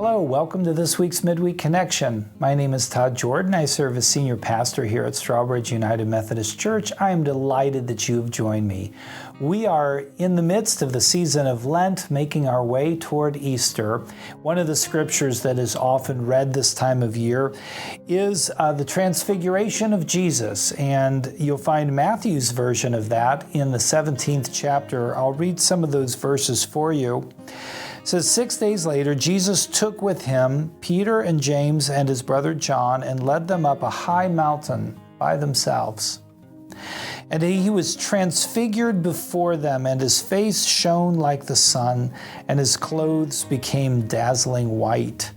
Hello, welcome to this week's Midweek Connection. My name is Todd Jordan. I serve as senior pastor here at Strawbridge United Methodist Church. I am delighted that you have joined me. We are in the midst of the season of Lent, making our way toward Easter. One of the scriptures that is often read this time of year is the Transfiguration of Jesus, and you'll find Matthew's version of that in the 17th chapter. I'll read some of those verses for you. It says, 6 days later, Jesus took with him Peter and James and his brother John and led them up a high mountain by themselves. And he was transfigured before them, and his face shone like the sun, and his clothes became dazzling white.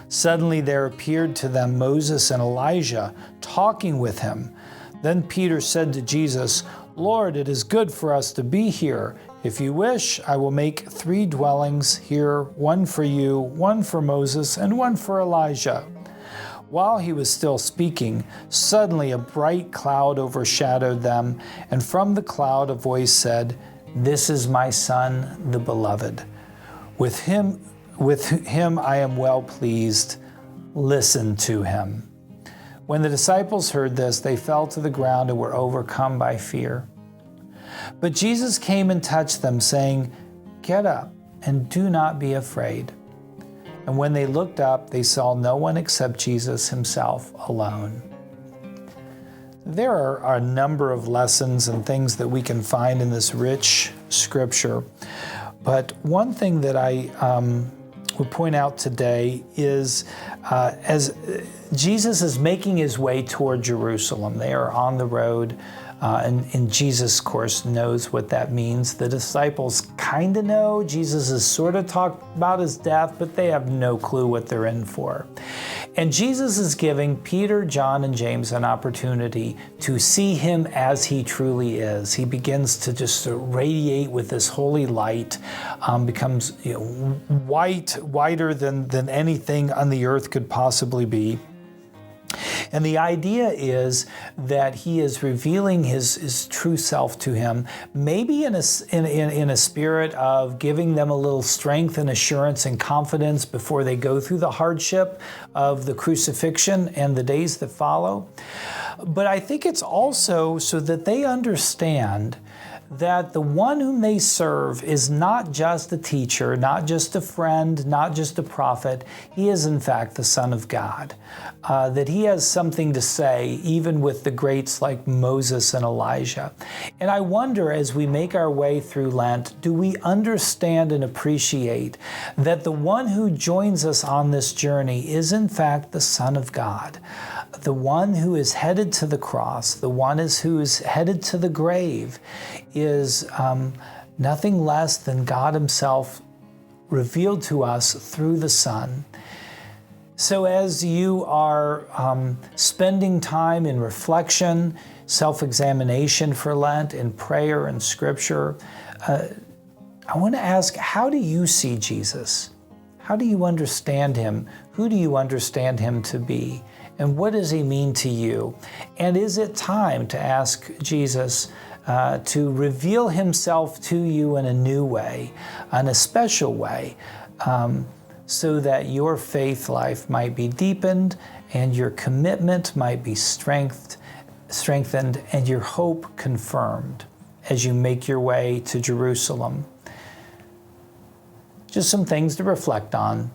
Suddenly there appeared to them Moses and Elijah talking with him. Then Peter said to Jesus, "Lord, it is good for us to be here. If you wish, I will make 3 dwellings here, one for you, one for Moses, and one for Elijah." While he was still speaking, suddenly a bright cloud overshadowed them, and from the cloud a voice said, "This is my Son, the Beloved. With him I am well pleased. Listen to him." When the disciples heard this, they fell to the ground and were overcome by fear. But Jesus came and touched them, saying, "Get up and do not be afraid." And when they looked up, they saw no one except Jesus himself alone. There are a number of lessons and things that we can find in this rich scripture. But one thing that I would point out today is as Jesus is making his way toward Jerusalem, they are on the road. And Jesus, of course, knows what that means. The disciples kind of know. Jesus has sort of talked about his death, but they have no clue what they're in for. And Jesus is giving Peter, John, and James an opportunity to see him as he truly is. He begins to just radiate with this holy light, becomes whiter than anything on the earth could possibly be. And the idea is that he is revealing his true self to him, maybe in a spirit of giving them a little strength and assurance and confidence before they go through the hardship of the crucifixion and the days that follow. But I think it's also so that they understand that the one whom they serve is not just a teacher, not just a friend, not just a prophet. He is, in fact, the Son of God. That he has something to say, even with the greats like Moses and Elijah. And I wonder, as we make our way through Lent, do we understand and appreciate that the one who joins us on this journey is, in fact, the Son of God? The one who is headed to the cross, the one who is headed to the grave, is nothing less than God himself revealed to us through the Son. So as you are spending time in reflection, self-examination for Lent, in prayer and scripture, I want to ask, how do you see Jesus? How do you understand him? Who do you understand him to be? And what does he mean to you? And is it time to ask Jesus to reveal himself to you in a new way, in a special way, so that your faith life might be deepened and your commitment might be strengthened and your hope confirmed as you make your way to Jerusalem? Just some things to reflect on.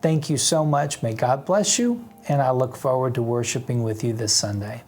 Thank you so much. May God bless you, and I look forward to worshiping with you this Sunday.